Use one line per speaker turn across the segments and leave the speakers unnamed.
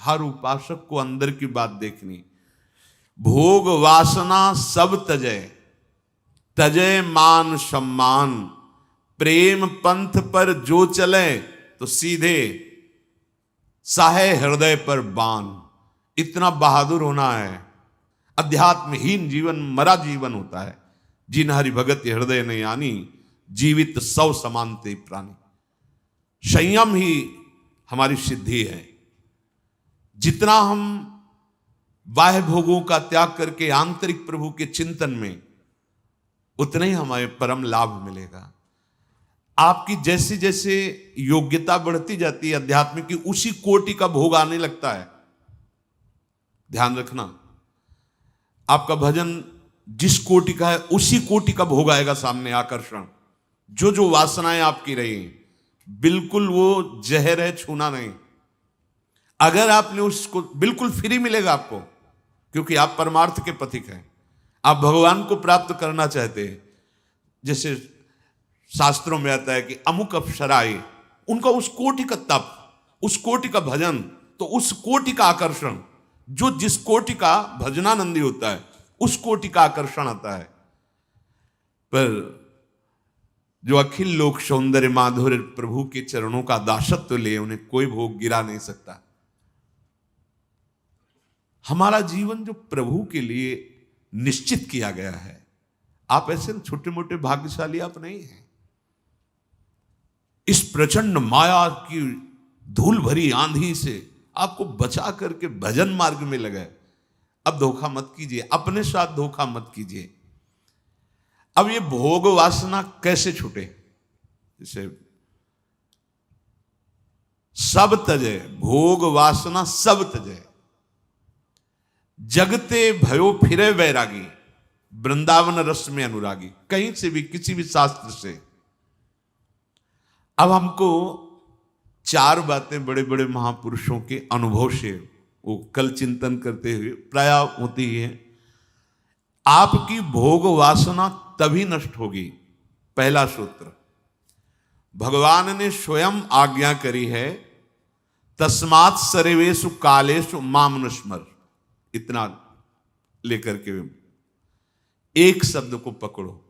हर उपासक को अंदर की बात देखनी। भोग वासना सब तजय, तजय मान सम्मान, प्रेम पंथ पर जो चले तो सीधे साहे हृदय पर बाण। इतना बहादुर होना है। अध्यात्महीन जीवन मरा जीवन होता है। जिन हरि भगत हृदय नहीं आनी, जीवित सौ समानते प्राणी। संयम ही हमारी सिद्धि है। जितना हम बाह्य भोगों का त्याग करके आंतरिक प्रभु के चिंतन में, उतना ही हमें परम लाभ मिलेगा। आपकी जैसे जैसे योग्यता बढ़ती जाती है अध्यात्म की, उसी कोटि का भोग आने लगता है। ध्यान रखना, आपका भजन जिस कोटि का है उसी कोटि का भोग आएगा सामने, आकर्षण। जो जो वासनाएं आपकी रही, बिल्कुल वो जहर है, छूना नहीं। अगर आपने उसको, बिल्कुल फ्री मिलेगा आपको, क्योंकि आप परमार्थ के पथिक हैं। आप भगवान को प्राप्त करना चाहते हैं। जैसे शास्त्रों में आता है कि अमुक अप्सराएं, उनका उस कोटि का तप, उस कोटि का भजन, तो उस कोटि का आकर्षण, जो जिस कोटि का भजनानंदी होता है उस कोटि का आकर्षण आता है। पर जो अखिल लोक सौंदर्य माधुर्य प्रभु के चरणों का दासत्व ले, उन्हें कोई भोग गिरा नहीं सकता। हमारा जीवन जो प्रभु के लिए निश्चित किया गया है, आप ऐसे छोटे मोटे भाग्यशाली आप नहीं हैं। इस प्रचंड माया की धूल भरी आंधी से आपको बचा करके भजन मार्ग में लगे। अब धोखा मत कीजिए, अपने साथ धोखा मत कीजिए। अब ये भोग वासना कैसे छूटे? जैसे सब तजे, भोग वासना सब तजे, जगते भयो फिरे वैरागी, वृंदावन रस में अनुरागी। कहीं से भी, किसी भी शास्त्र से। अब हमको चार बातें बड़े बड़े महापुरुषों के अनुभव से वो कल चिंतन करते हुए प्राय होती है। आपकी भोग वासना तभी नष्ट होगी। पहला सूत्र, भगवान ने स्वयं आज्ञा करी है, तस्मात् सर्वेषु कालेषु माम नुस्मर। इतना लेकर के एक शब्द को पकड़ो।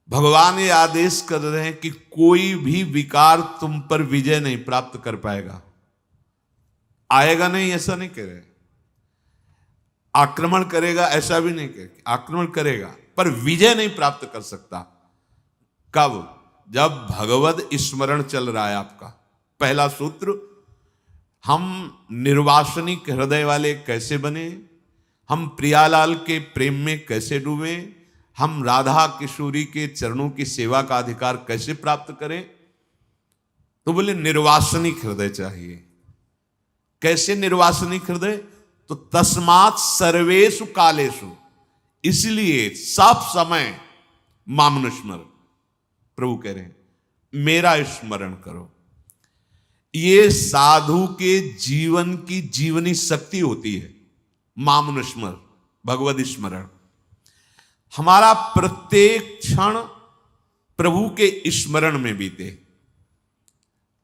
भगवान ये आदेश कर रहे हैं कि कोई भी विकार तुम पर विजय नहीं प्राप्त कर पाएगा। आएगा नहीं ऐसा नहीं कह रहे, आक्रमण करेगा ऐसा भी नहीं कह, आक्रमण करेगा पर विजय नहीं प्राप्त कर सकता। कब? जब भगवद स्मरण चल रहा है आपका। पहला सूत्र, हम निर्वासनिक हृदय वाले कैसे बने, हम प्रियालाल के प्रेम में कैसे डूबे, हम राधा किशोरी के चरणों की सेवा का अधिकार कैसे प्राप्त करें। तो बोले निर्वासनिक हृदय चाहिए। कैसे निर्वासनिक हृदय? तो तस्मात् सर्वेषु कालेषु, इसलिए सब समय मामनुस्मर। प्रभु कह रहे हैं मेरा स्मरण करो। ये साधु के जीवन की जीवनी शक्ति होती है। मामनुस्मर, भगवद स्मरण। हमारा प्रत्येक क्षण प्रभु के स्मरण में बीते।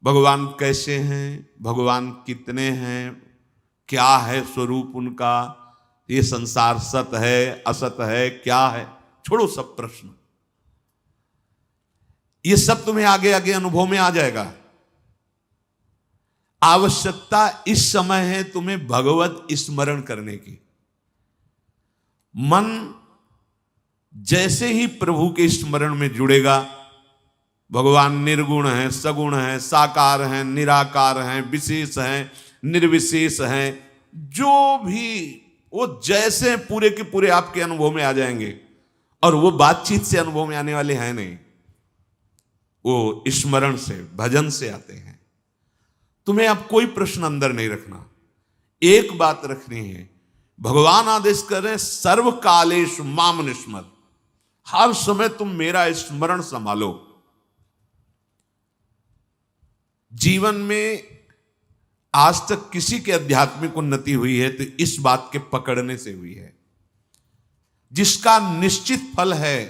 भगवान कैसे हैं, भगवान कितने हैं, क्या है स्वरूप उनका, ये संसार सत है असत है, क्या है, छोड़ो सब प्रश्न। ये सब तुम्हें आगे आगे अनुभव में आ जाएगा। आवश्यकता इस समय है तुम्हें भगवत स्मरण करने की। मन जैसे ही प्रभु के स्मरण में जुड़ेगा, भगवान निर्गुण है, सगुण है, साकार है, निराकार है, विशेष है, निर्विशेष है, जो भी वो जैसे पूरे के पूरे आपके अनुभव में आ जाएंगे। और वो बातचीत से अनुभव में आने वाले हैं नहीं, वो स्मरण से, भजन से आते हैं। तुम्हें अब कोई प्रश्न अंदर नहीं रखना, एक बात रखनी है। भगवान आदेश कर रहे हैं सर्वकालेषु माम नुस्मर। हर समय तुम मेरा स्मरण संभालो। जीवन में आज तक किसी के आध्यात्मिक उन्नति हुई है तो इस बात के पकड़ने से हुई है, जिसका निश्चित फल है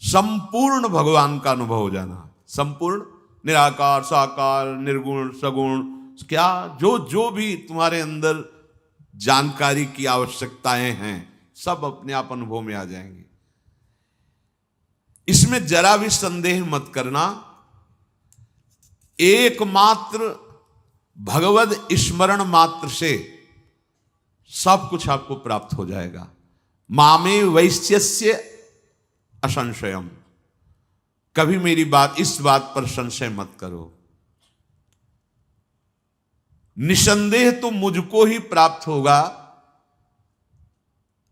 संपूर्ण भगवान का अनुभव हो जाना। संपूर्ण, निराकार, साकार, निर्गुण, सगुण, क्या जो जो भी तुम्हारे अंदर जानकारी की आवश्यकताएं हैं सब अपने आप अनुभव में आ जाएंगी। इसमें जरा भी संदेह मत करना। एकमात्र भगवद स्मरण मात्र से सब कुछ आपको प्राप्त हो जाएगा। मामे वैश्यस्य असंशयम। कभी मेरी बात, इस बात पर संशय मत करो। निसंदेह तो मुझको ही प्राप्त होगा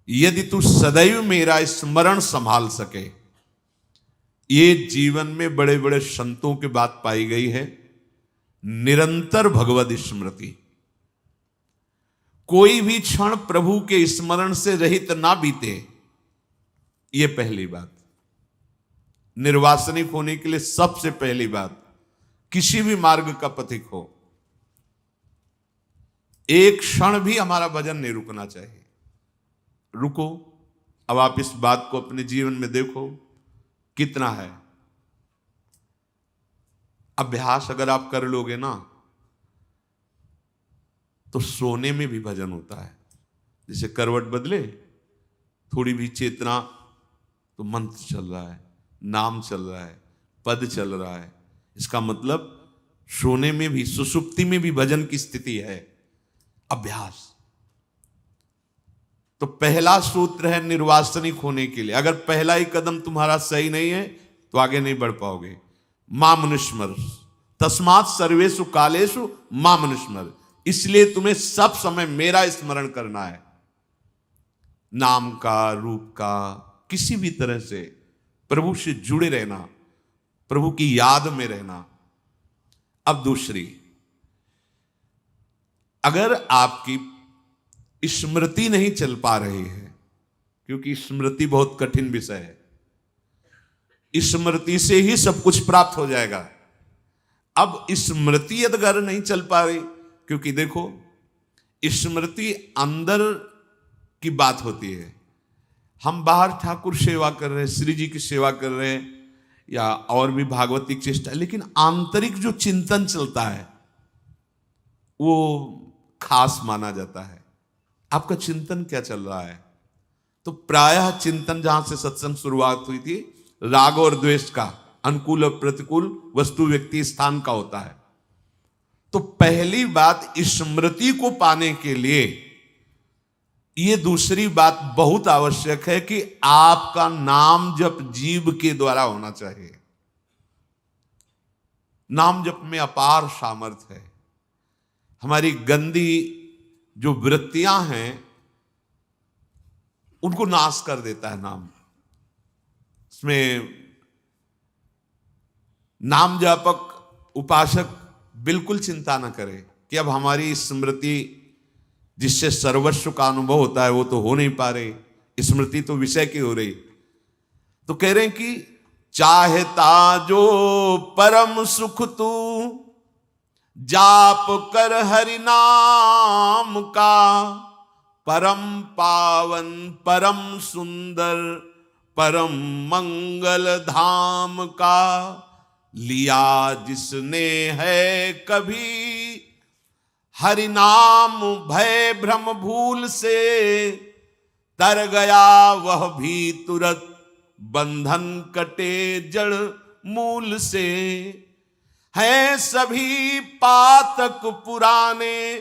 यदि तू सदैव मेरा स्मरण संभाल सके। ये जीवन में बड़े बड़े संतों की बात पाई गई है, निरंतर भगवद स्मृति। कोई भी क्षण प्रभु के स्मरण से रहित ना बीते, ये पहली बात। निर्वासनिक होने के लिए सबसे पहली बात, किसी भी मार्ग का पथिक हो, एक क्षण भी हमारा भजन नहीं रुकना चाहिए। रुको, अब आप इस बात को अपने जीवन में देखो कितना है। अभ्यास अगर आप कर लोगे ना तो सोने में भी भजन होता है। जैसे करवट बदले, थोड़ी भी चेतना तो मंत्र चल रहा है, नाम चल रहा है, पद चल रहा है। इसका मतलब सोने में भी, सुसुप्ति में भी भजन की स्थिति है। अभ्यास। तो पहला सूत्र है निर्वासनिक होने के लिए। अगर पहला ही कदम तुम्हारा सही नहीं है तो आगे नहीं बढ़ पाओगे। मामनुस्मर तस्मात् सर्वेषु कालेषु मामनुस्मर। इसलिए तुम्हें सब समय मेरा स्मरण करना है। नाम का, रूप का, किसी भी तरह से प्रभु से जुड़े रहना, प्रभु की याद में रहना। अब दूसरी, अगर आपकी स्मृति नहीं चल पा रही है, क्योंकि स्मृति बहुत कठिन विषय है, स्मृति से ही सब कुछ प्राप्त हो जाएगा। अब स्मृति अगर नहीं चल पा रही, क्योंकि देखो स्मृति अंदर की बात होती है। हम बाहर ठाकुर सेवा कर रहे हैं, श्री जी की सेवा कर रहे हैं, या और भी भागवतिक चेष्टा, लेकिन आंतरिक जो चिंतन चलता है वो खास माना जाता है। आपका चिंतन क्या चल रहा है? तो प्रायः चिंतन, जहां से सत्संग शुरुआत हुई थी, राग और द्वेष का, अनुकूल और प्रतिकूल, वस्तु व्यक्ति स्थान का होता है। तो पहली बात, स्मृति को पाने के लिए ये दूसरी बात बहुत आवश्यक है कि आपका नाम जप जीव के द्वारा होना चाहिए। नाम जप में अपार सामर्थ्य है। हमारी गंदी जो वृत्तियां हैं उनको नाश कर देता है नाम। इसमें नाम जापक, उपासक बिल्कुल चिंता न करे कि अब हमारी स्मृति जिससे सर्वस्व का अनुभव होता है वो तो हो नहीं पा रही, स्मृति तो विषय की हो रही। तो कह रहे हैं कि चाहता जो परम सुख तू, जाप कर हरि नाम का, परम पावन परम सुंदर परम मंगल धाम का, लिया जिसने है कभी हरि नाम भय भ्रम भूल से, तर गया वह भी तुरत बंधन कटे जड़ मूल से। है सभी पातक पुराने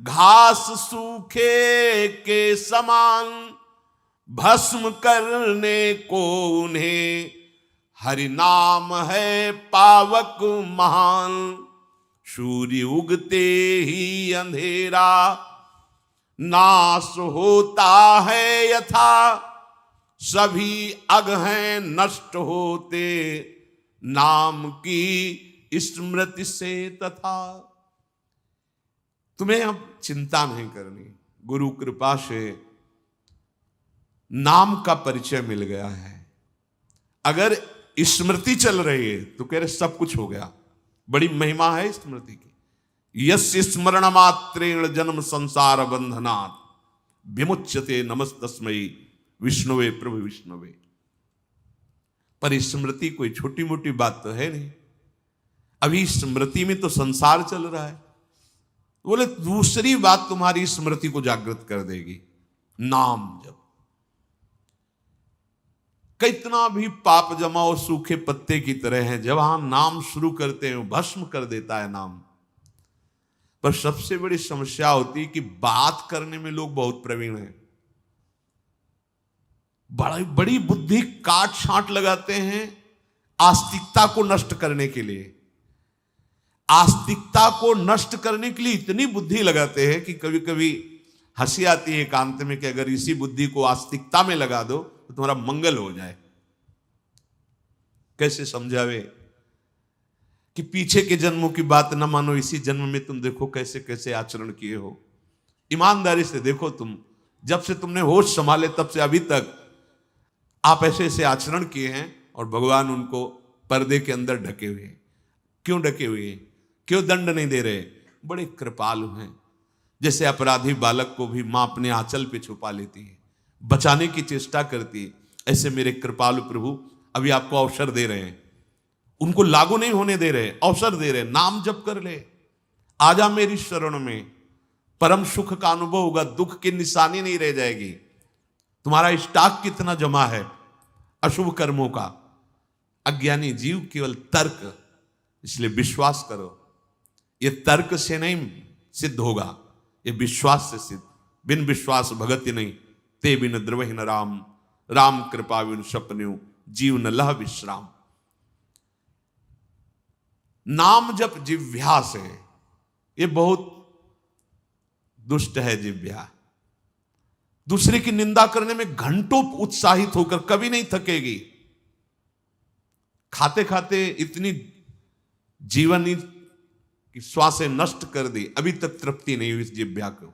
घास सूखे के समान, भस्म करने को उन्हें हरि नाम है पावक महान। सूर्य उगते ही अंधेरा नाश होता है यथा, सभी अग हैं नष्ट होते नाम की स्मृति से तथा। तुम्हें अब चिंता नहीं करनी, गुरु कृपा से नाम का परिचय मिल गया है। अगर स्मृति चल रही है तो कह रहे सब कुछ हो गया। बड़ी महिमा है स्मृति की। यस्य स्मरण मात्रेण जन्म संसार बंधनात् विमुच्यते नमस्तस्मै विष्णुवे प्रभु विष्णुवे। पर स्मृति कोई छोटी मोटी बात तो है नहीं। अभी स्मृति में तो संसार चल रहा है। बोले दूसरी बात तुम्हारी स्मृति को जागृत कर देगी, नाम जप। कितना भी पाप जमा और सूखे पत्ते की तरह है, जब हम नाम शुरू करते हैं भस्म कर देता है नाम। पर सबसे बड़ी समस्या होती है कि बात करने में लोग बहुत प्रवीण हैं, बड़ी बड़ी बुद्धि काट छांट लगाते हैं आस्तिकता को नष्ट करने के लिए। आस्तिकता को नष्ट करने के लिए इतनी बुद्धि लगाते हैं कि कभी कभी हंसी आती है एकांत में कि अगर इसी बुद्धि को आस्तिकता में लगा दो तो तुम्हारा मंगल हो जाए। कैसे समझावे कि पीछे के जन्मों की बात न मानो, इसी जन्म में तुम देखो कैसे कैसे आचरण किए हो। ईमानदारी से देखो, तुम जब से तुमने होश संभाले तब से अभी तक आप ऐसे ऐसे आचरण किए हैं और भगवान उनको पर्दे के अंदर ढके हुए हैं। क्यों ढके हुए हैं? क्यों दंड नहीं दे रहे? बड़े कृपालु हैं। जैसे अपराधी बालक को भी मां अपने आंचल पे छुपा लेती है, बचाने की चेष्टा करती है, ऐसे मेरे कृपालु प्रभु अभी आपको अवसर दे रहे हैं। उनको लागू नहीं होने दे रहे, अवसर दे रहे। नाम जप कर ले, आजा मेरी शरण में, परम सुख का अनुभव होगा, दुख की निशानी नहीं रह जाएगी। तुम्हारा स्टॉक कितना जमा है अशुभ कर्मों का। अज्ञानी जीव केवल तर्क, इसलिए विश्वास करो। ये तर्क से नहीं सिद्ध होगा, ये विश्वास से सिद्ध। बिन विश्वास भगति नहीं, ते बिन द्रवहि न राम, राम कृपा बिन सपन्यु, जीव न लह विश्राम। नाम जप जिह्वा से, ये बहुत दुष्ट है जिह्वा। दूसरे की निंदा करने में घंटों उत्साहित होकर कभी नहीं थकेगी। खाते खाते इतनी जीवन की श्वासें नष्ट कर दी, अभी तक तृप्ति नहीं हुई इस जिह्वा को।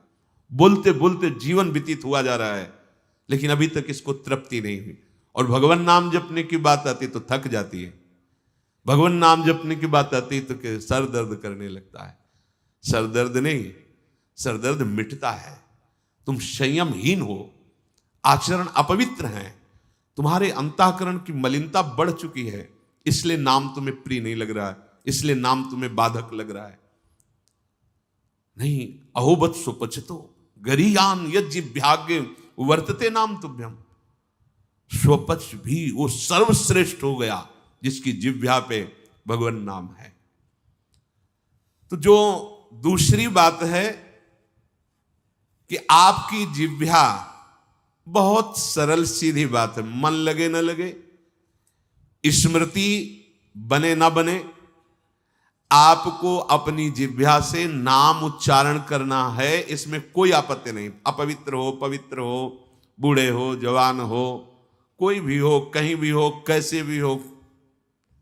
बोलते बोलते जीवन व्यतीत हुआ जा रहा है, लेकिन अभी तक इसको तृप्ति नहीं हुई। और भगवान नाम जपने की बात आती तो थक जाती है। भगवान नाम जपने की बात आती तो सर दर्द करने लगता है। सर दर्द नहीं, सर दर्द मिटता है। तुम संयमहीन हो, आचरण अपवित्र हैं, तुम्हारे अंतःकरण की मलिनता बढ़ चुकी है, इसलिए नाम तुम्हें प्रिय नहीं लग रहा है, इसलिए नाम तुम्हें बाधक लग रहा है। नहीं, अहोबत सुपचतो गरीयान यज्जिभ्याग्य वर्तते नाम तुभ्यम। स्वपच भी वो सर्वश्रेष्ठ हो गया जिसकी जिह्वा पे भगवान नाम है। तो जो दूसरी बात है कि आपकी जिह्वा बहुत सरल सीधी बात है, मन लगे न लगे, स्मृति बने ना बने, आपको अपनी जिह्वा से नाम उच्चारण करना है, इसमें कोई आपत्ति नहीं। अपवित्र हो, पवित्र हो, बूढ़े हो, जवान हो, कोई भी हो, कहीं भी हो, कैसे भी हो।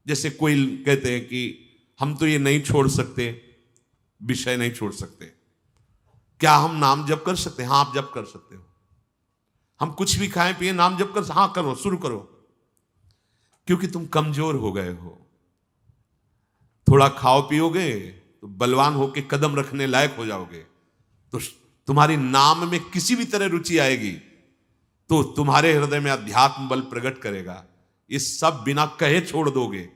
जैसे कोई कहते हैं कि हम तो ये नहीं छोड़ सकते, विषय नहीं छोड़ सकते। क्या हम नाम जप कर सकते हैं? हाँ, आप जप कर सकते हो। हम कुछ भी खाएं पिए, नाम जप कर, हाँ करो, शुरू करो। क्योंकि तुम कमजोर हो गए हो। थोड़ा खाओ पियोगे तो बलवान होके कदम रखने लायक हो जाओगे। तो तुम्हारी नाम में किसी भी तरह रुचि आएगी तो तुम्हारे हृदय में अध्यात्म बल प्रकट करेगा। ये सब बिना कहे छोड़ दोगे।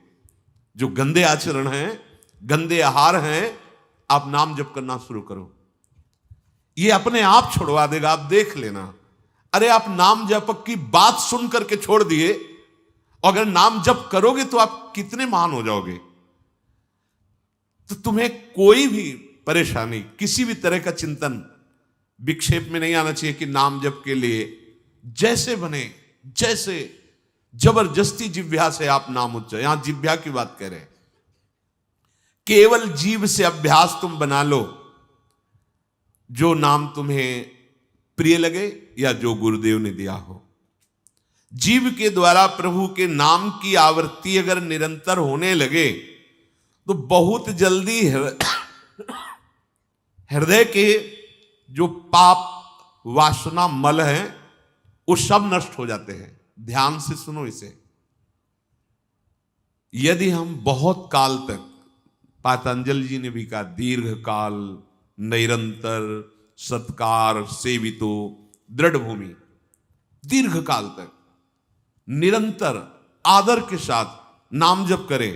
जो गंदे आचरण हैं, गंदे आहार हैं, आप नाम जप करना शुरू करो, ये अपने आप छुड़वा देगा। आप देख लेना। अरे आप नाम जप की बात सुन करके छोड़ दिए, अगर नाम जप करोगे तो आप कितने महान हो जाओगे। तो तुम्हें कोई भी परेशानी, किसी भी तरह का चिंतन विक्षेप में नहीं आना चाहिए कि नाम जप के लिए जैसे बने, जैसे जबरदस्ती जिह्वा से आप नाम उच्चारण। यहां जिह्वा की बात कह रहे हैं, केवल जीव से अभ्यास तुम बना लो, जो नाम तुम्हें प्रिय लगे या जो गुरुदेव ने दिया हो। जीव के द्वारा प्रभु के नाम की आवृत्ति अगर निरंतर होने लगे तो बहुत जल्दी हृदय के जो पाप वासना मल हैं वो सब नष्ट हो जाते हैं। ध्यान से सुनो इसे। यदि हम बहुत काल तक, पातंजलि जी ने भी कहा, दीर्घ काल निरंतर सत्कार सेवितो दृढ़ भूमि, दीर्घ काल तक निरंतर आदर के साथ नाम जप करे,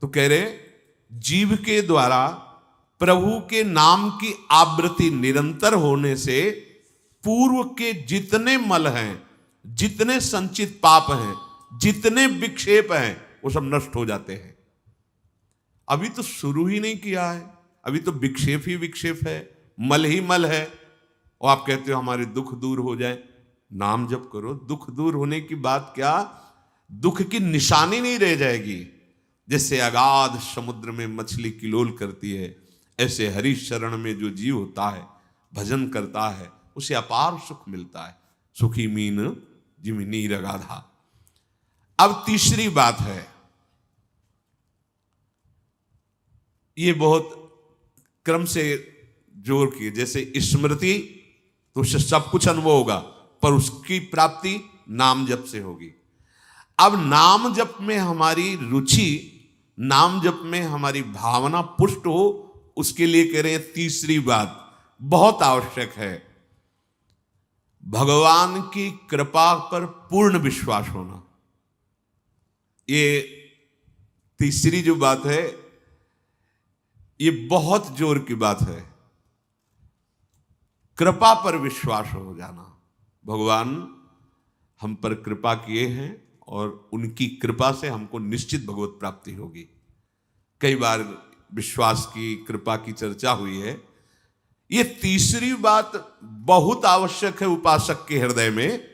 तो कह रहे जीव के द्वारा प्रभु के नाम की आवृत्ति निरंतर होने से पूर्व के जितने मल हैं, जितने संचित पाप हैं, जितने विक्षेप हैं, वो सब नष्ट हो जाते हैं। अभी तो शुरू ही नहीं किया है, अभी तो विक्षेप ही विक्षेप है, मल ही मल है, और आप कहते हो हमारे दुख दूर हो जाए। नाम जप करो, दुख दूर होने की बात क्या, दुख की निशानी नहीं रह जाएगी। जैसे अगाध समुद्र में मछली किलोल करती है, ऐसे हरि शरण में जो जीव होता है, भजन करता है, उसे अपार सुख मिलता है। सुखी मीन जिमि नीर अगाधा। अब तीसरी बात है, ये बहुत क्रम से जोर की, जैसे स्मृति तो उससे सब कुछ अनुभव होगा, पर उसकी प्राप्ति नाम जप से होगी। अब नाम जप में हमारी रुचि, नाम जप में हमारी भावना पुष्ट हो, उसके लिए कह रहे हैं तीसरी बात बहुत आवश्यक है, भगवान की कृपा पर पूर्ण विश्वास होना। ये तीसरी जो बात है, ये बहुत जोर की बात है, कृपा पर विश्वास हो जाना। भगवान हम पर कृपा किए हैं और उनकी कृपा से हमको निश्चित भगवत प्राप्ति होगी। कई बार विश्वास की, कृपा की चर्चा हुई है। ये तीसरी बात बहुत आवश्यक है उपासक के हृदय में।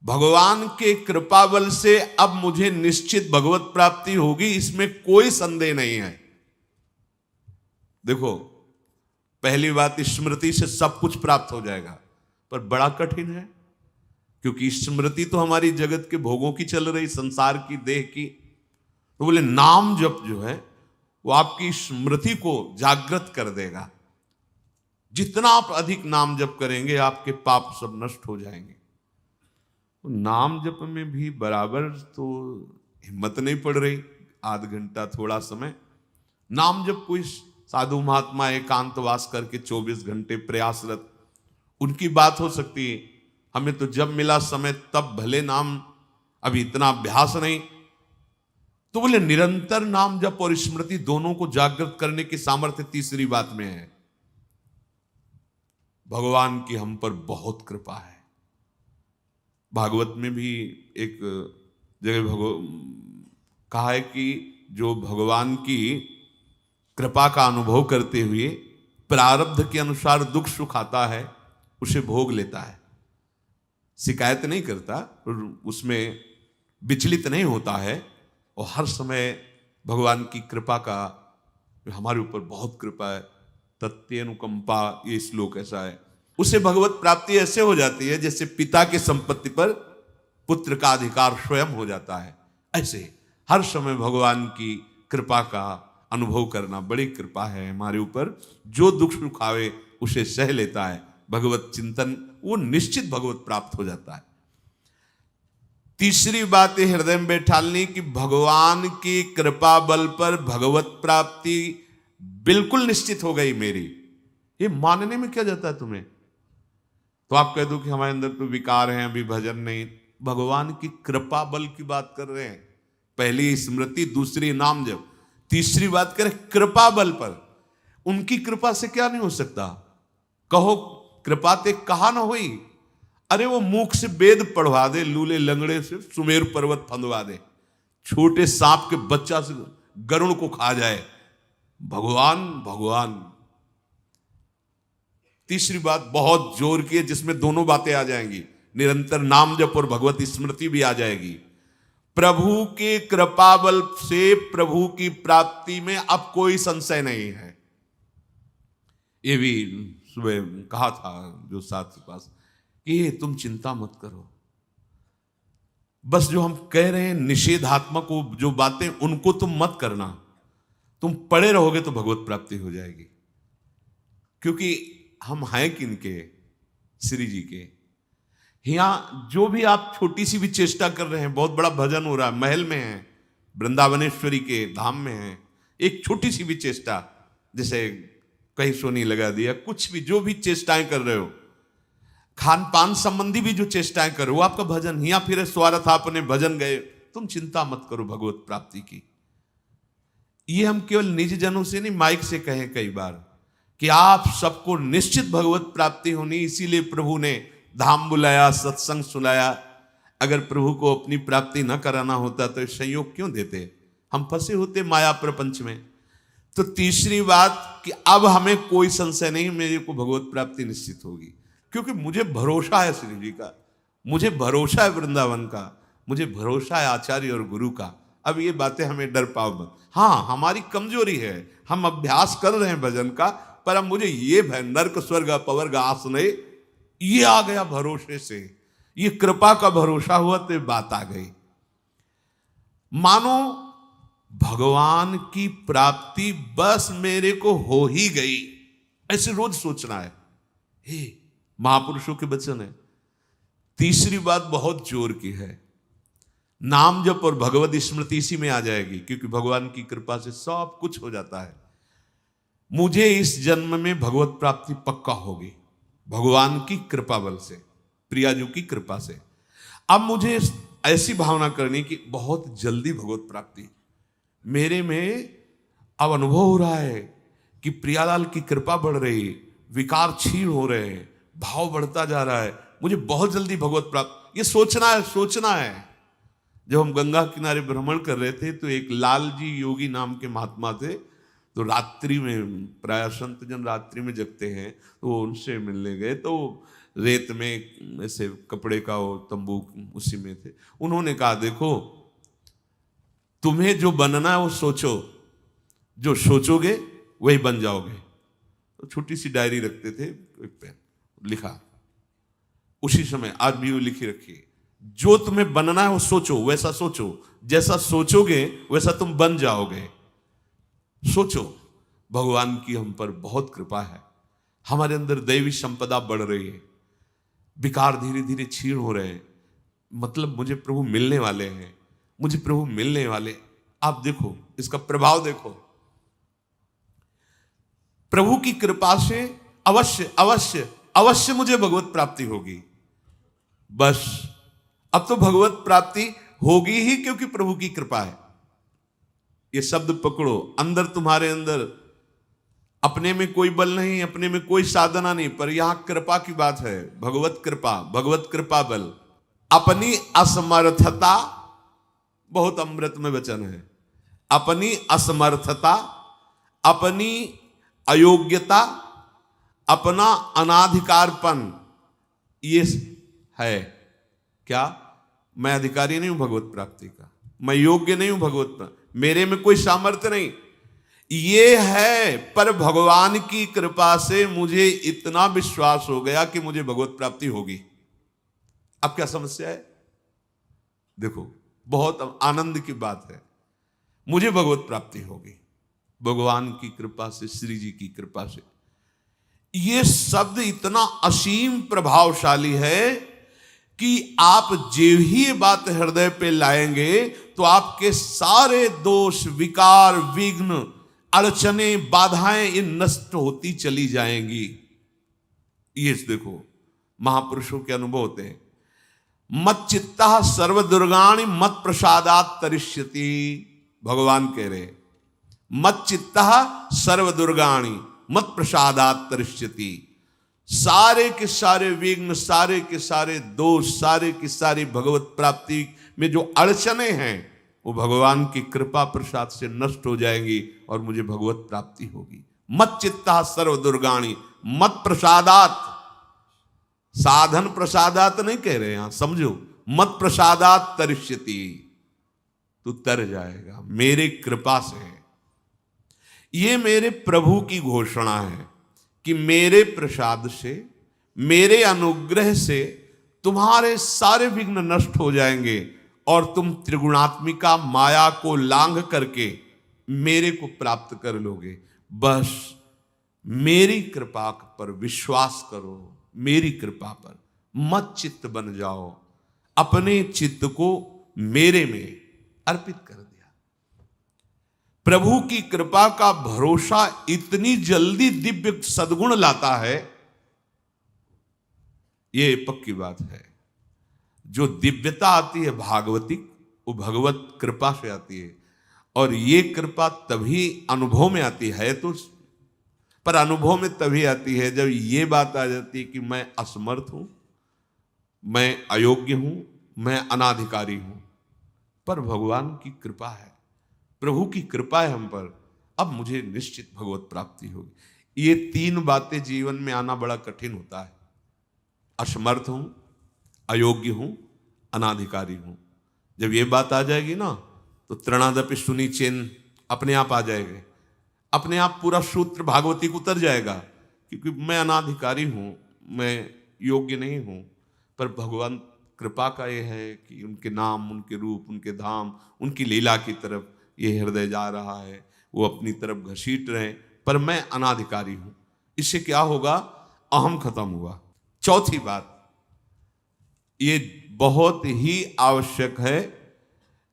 भगवान के कृपा बल से अब मुझे निश्चित भगवत प्राप्ति होगी, इसमें कोई संदेह नहीं है। देखो, पहली बात, स्मृति से सब कुछ प्राप्त हो जाएगा, पर बड़ा कठिन है, क्योंकि स्मृति तो हमारी जगत के भोगों की चल रही, संसार की, देह की। तो बोले नाम जप जो है वो आपकी स्मृति को जागृत कर देगा। जितना आप अधिक नाम जप करेंगे, आपके पाप सब नष्ट हो जाएंगे। नाम जप में भी बराबर तो हिम्मत नहीं पड़ रही, आध घंटा थोड़ा समय। नाम जप कोई साधु महात्मा एकांतवास करके 24 घंटे प्रयासरत, उनकी बात हो सकती है। हमें तो जब मिला समय तब भले नाम, अभी इतना अभ्यास नहीं। तो बोले निरंतर नाम जप और स्मृति दोनों को जागृत करने की सामर्थ्य तीसरी बात में है। भगवान की हम पर बहुत कृपा है। भागवत में भी एक जगह कहा है कि जो भगवान की कृपा का अनुभव करते हुए प्रारब्ध के अनुसार दुख सुख आता है, उसे भोग लेता है, शिकायत नहीं करता, उसमें विचलित नहीं होता है, और हर समय भगवान की कृपा का, हमारे ऊपर बहुत कृपा है, तत्यनुकंपा, ये श्लोक ऐसा है। उसे भगवत प्राप्ति ऐसे हो जाती है जैसे पिता की संपत्ति पर पुत्र का अधिकार स्वयं हो जाता है। ऐसे हर समय भगवान की कृपा का अनुभव करना बड़ी कृपा है हमारे ऊपर। जो दुख सुख आवे उसे सह लेता है, भगवत चिंतन, वो निश्चित भगवत प्राप्त हो जाता है। तीसरी बात है हृदय में बैठालनी कि भगवान की कृपा बल पर भगवत प्राप्ति बिल्कुल निश्चित हो गई मेरी। ये मानने में क्या जाता है तुम्हें? तो आप कह दो कि हमारे अंदर तो विकार हैं, अभी भजन नहीं। भगवान की कृपा बल की बात कर रहे हैं। पहली स्मृति, दूसरी नाम जप, तीसरी बात करें कृपा बल पर। उनकी कृपा से क्या नहीं हो सकता? कहो कृपा ते कहा ना हुई। अरे वो मूक से वेद पढ़वा दे, लूले लंगड़े से सुमेर पर्वत फंदवा दे, छोटे सांप के बच्चा से गरुड़ को खा जाए, भगवान भगवान। तीसरी बात बहुत जोर की है, जिसमें दोनों बातें आ जाएंगी, निरंतर नाम जप और भगवत स्मृति भी आ जाएगी। प्रभु के कृपा बल से प्रभु की प्राप्ति में अब कोई संशय नहीं है। ये भी सुबह कहा था जो साथ के पास कि तुम चिंता मत करो, बस जो हम कह रहे हैं निषेधात्मक जो बातें, उनको तुम मत करना। तुम पड़े रहोगे तो भगवत प्राप्ति हो जाएगी। क्योंकि हम हैं किनके? श्री जी के। यहां जो भी आप छोटी सी भी चेष्टा कर रहे हैं, बहुत बड़ा भजन हो रहा है, महल में है, वृंदावनेश्वरी के धाम में है, एक छोटी सी भी चेष्टा, जैसे कहीं सोनी लगा दिया, कुछ भी जो भी चेष्टाएं कर रहे हो, खान पान संबंधी भी जो चेष्टाएं कर रहे हो, वो आपका भजन। यहाँ फिर स्वार्थ आपने भजन गए, तुम चिंता मत करो भगवत प्राप्ति की। ये हम केवल निज जनों से नहीं, माइक से कहें कई बार कि आप सबको निश्चित भगवत प्राप्ति होनी, इसीलिए प्रभु ने धाम बुलाया, सत्संग सुनाया। अगर प्रभु को अपनी प्राप्ति न कराना होता तो संयोग क्यों देते, हम फंसे होते माया प्रपंच में। तो तीसरी बात कि अब हमें कोई संशय नहीं, मेरे को भगवत प्राप्ति निश्चित होगी, क्योंकि मुझे भरोसा है श्री जी का, मुझे भरोसा है वृंदावन का, मुझे भरोसा है आचार्य और गुरु का। अब ये बातें हमें डर पाओ मत। हाँ, हमारी कमजोरी है, हम अभ्यास कर रहे हैं भजन का, पर अब मुझे ये भय नर्क स्वर्ग अपवर्ग आसने ये आ गया भरोसे से, ये कृपा का भरोसा हुआ तो बात आ गई। मानो भगवान की प्राप्ति बस मेरे को हो ही गई, ऐसे रोज सोचना है। हे महापुरुषों के वचन है। तीसरी बात बहुत जोर की है, नाम जप और भगवत स्मृति इसी में आ जाएगी, क्योंकि भगवान की कृपा से सब कुछ हो जाता है। मुझे इस जन्म में भगवत प्राप्ति पक्का होगी, भगवान की कृपा बल से, प्रियाजू की कृपा से। अब मुझे ऐसी भावना करनी कि बहुत जल्दी भगवत प्राप्ति मेरे में अब अनुभव हो रहा है कि प्रियालाल की कृपा बढ़ रही, विकार क्षीण हो रहे हैं, भाव बढ़ता जा रहा है, मुझे बहुत जल्दी भगवत प्राप्त, ये सोचना है, सोचना है। जब हम गंगा किनारे भ्रमण कर रहे थे तो एक लाल जी योगी नाम के महात्मा थे, तो रात्रि में, प्राय संत जन रात्रि में जगते हैं, तो उनसे मिलने गए, तो रेत में ऐसे कपड़े का वो तंबू उसी में थे। उन्होंने कहा देखो तुम्हें जो बनना है वो सोचो, जो सोचोगे वही बन जाओगे। तो छोटी सी डायरी रखते थे, एक पेन लिखा, उसी समय आज भी वो लिखी रखी, जो तुम्हें बनना है वो सोचो, वैसा सोचो, जैसा सोचोगे वैसा तुम बन जाओगे। सोचो, भगवान की हम पर बहुत कृपा है, हमारे अंदर दैवी संपदा बढ़ रही है, विकार धीरे धीरे क्षीण हो रहे हैं, मतलब मुझे प्रभु मिलने वाले हैं, मुझे प्रभु मिलने वाले। आप देखो इसका प्रभाव देखो, प्रभु की कृपा से अवश्य अवश्य अवश्य मुझे भगवत प्राप्ति होगी। बस अब तो भगवत प्राप्ति होगी ही, क्योंकि प्रभु की कृपा है। ये शब्द पकड़ो, अंदर तुम्हारे अंदर अपने में कोई बल नहीं, अपने में कोई साधना नहीं, पर यहां कृपा की बात है, भगवत कृपा, भगवत कृपा बल। अपनी असमर्थता, बहुत अमृत में वचन है, अपनी असमर्थता, अपनी अयोग्यता, अपना अनाधिकारपन, ये है क्या, मैं अधिकारी नहीं हूं भगवत प्राप्ति का, मैं योग्य नहीं हूं भगवत प्राप्ति, मेरे में कोई सामर्थ्य नहीं, ये है। पर भगवान की कृपा से मुझे इतना विश्वास हो गया कि मुझे भगवत प्राप्ति होगी। अब क्या समस्या है, देखो बहुत आनंद की बात है, मुझे भगवत प्राप्ति होगी भगवान की कृपा से, श्री जी की कृपा से। ये शब्द इतना असीम प्रभावशाली है कि आप जो ही ये बात हृदय पे लाएंगे तो आपके सारे दोष, विकार, विघ्न, अड़चने, बाधाएं ये नष्ट होती चली जाएंगी। ये देखो महापुरुषों के अनुभव होते हैं। मत चित्ता सर्व दुर्गाणि मत प्रसादात तरिष्यति, भगवान कह रहे मत चित्ता सर्व दुर्गाणि मत प्रसादात तरिष्यति। सारे के सारे विघ्न, सारे के सारे दोष, सारे की सारी भगवत प्राप्ति में जो अड़चने हैं वो भगवान की कृपा प्रसाद से नष्ट हो जाएंगी और मुझे भगवत प्राप्ति होगी। मत चित्ता सर्व दुर्गाणि मत प्रसादात, साधन प्रसादात नहीं कह रहे यहां, समझो, मत प्रसादात तरिष्यति, तू तर जाएगा मेरे कृपा से। ये मेरे प्रभु की घोषणा है कि मेरे प्रसाद से, मेरे अनुग्रह से तुम्हारे सारे विघ्न नष्ट हो जाएंगे और तुम त्रिगुणात्मिका माया को लांघ करके मेरे को प्राप्त कर लोगे। बस मेरी कृपा पर विश्वास करो, मेरी कृपा पर मत चित्त बन जाओ, अपने चित्त को मेरे में अर्पित कर दिया। प्रभु की कृपा का भरोसा इतनी जल्दी दिव्य सद्गुण लाता है, ये पक्की बात है। जो दिव्यता आती है भागवती, वो भगवत कृपा से आती है। और ये कृपा तभी अनुभव में आती है, तो पर अनुभव में तभी आती है जब ये बात आ जाती है कि मैं असमर्थ हूं, मैं अयोग्य हूं, मैं अनाधिकारी हूं। पर भगवान की कृपा है, प्रभु की कृपा है हम पर, अब मुझे निश्चित भगवत प्राप्ति होगी। ये तीन बातें जीवन में आना बड़ा कठिन होता है। असमर्थ हूं, अयोग्य हूं, अनाधिकारी हूं। जब ये बात आ जाएगी ना, तो तृणादपि सुनी चेन अपने आप आ जाएंगे, अपने आप पूरा सूत्र भागवती को उतर जाएगा, क्योंकि मैं अनाधिकारी हूं, मैं योग्य नहीं हूं। पर भगवान कृपा का ये है कि उनके नाम, उनके रूप, उनके धाम, उनकी लीला की तरफ ये हृदय जा रहा है, वो अपनी तरफ घसीट रहे, पर मैं अनाधिकारी हूं। इससे क्या होगा? अहम खत्म हुआ। चौथी बात, ये बहुत ही आवश्यक है,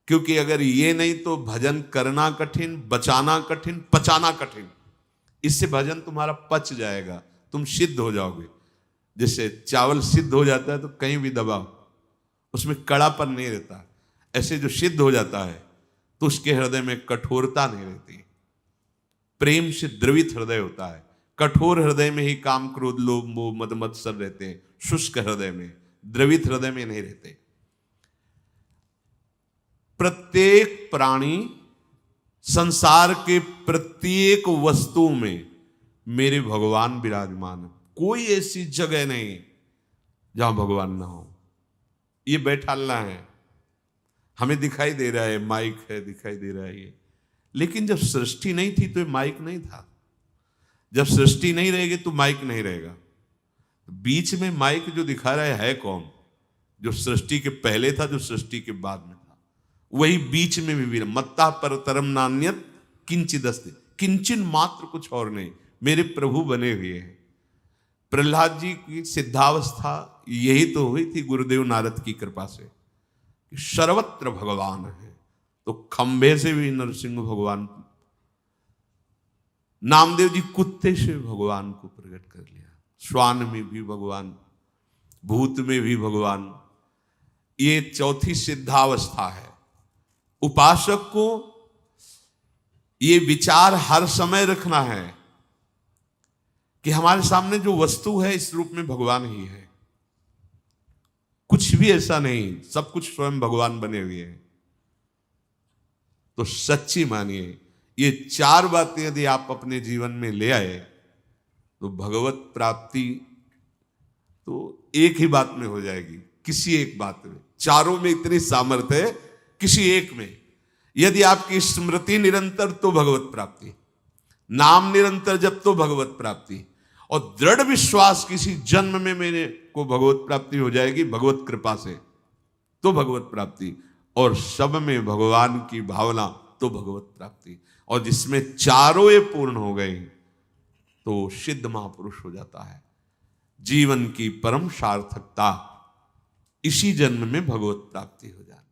क्योंकि अगर ये नहीं तो भजन करना कठिन, बचाना कठिन, पचाना कठिन। इससे भजन तुम्हारा पच जाएगा, तुम सिद्ध हो जाओगे। जैसे चावल सिद्ध हो जाता है तो कहीं भी दबाओ, उसमें कड़ापन नहीं रहता। ऐसे जो सिद्ध हो जाता है तो उसके हृदय में कठोरता नहीं रहती, प्रेम से द्रवित हृदय होता है। कठोर हृदय में ही काम, क्रोध, लोभ, मोह, मद मत्सर रहते हैं। शुष्क हृदय में, द्रवित हृदय में नहीं रहते। प्रत्येक प्राणी, संसार के प्रत्येक वस्तु में मेरे भगवान विराजमान है। कोई ऐसी जगह नहीं जहां भगवान ना हो। ये बैठालना है, हमें दिखाई दे रहा है, माइक है, दिखाई दे रहा है ये, लेकिन जब सृष्टि नहीं थी तो ये माइक नहीं था। जब सृष्टि नहीं रहेगी तो माइक नहीं रहेगा। बीच में माइक जो दिखा रहा है कौन? जो सृष्टि के पहले था, जो सृष्टि के बाद में था, वही बीच में भी मत्ता पर तरम नान्यत किंचित अस्ति, किंचन मात्र कुछ और नहीं, मेरे प्रभु बने हुए हैं। प्रहलाद जी की सिद्धावस्था यही तो हुई थी गुरुदेव नारद की कृपा से, कि सर्वत्र भगवान है। तो खंबे से भी नरसिंह भगवान, नामदेव जी कुत्ते से भगवान को प्रकट कर लिया, श्वान में भी भगवान, भूत में भी भगवान। ये चौथी सिद्धावस्था है। उपासक को ये विचार हर समय रखना है कि हमारे सामने जो वस्तु है इस रूप में भगवान ही है, कुछ भी ऐसा नहीं, सब कुछ स्वयं भगवान बने हुए हैं। तो सच्ची मानिए, ये चार बातें यदि आप अपने जीवन में ले आए तो भगवत प्राप्ति तो एक ही बात में हो जाएगी, किसी एक बात में। चारों में इतनी सामर्थ्य है, किसी एक में यदि आपकी स्मृति निरंतर तो भगवत प्राप्ति, नाम निरंतर जब तो भगवत प्राप्ति, और दृढ़ विश्वास किसी जन्म में मेरे को भगवत प्राप्ति हो जाएगी भगवत कृपा से, तो भगवत प्राप्ति। और सब में भगवान की भावना तो भगवत प्राप्ति। और जिसमें चारों ये पूर्ण हो गई तो सिद्ध महापुरुष हो जाता है। जीवन की परम सार्थकता इसी जन्म में भगवत प्राप्ति हो जाती है।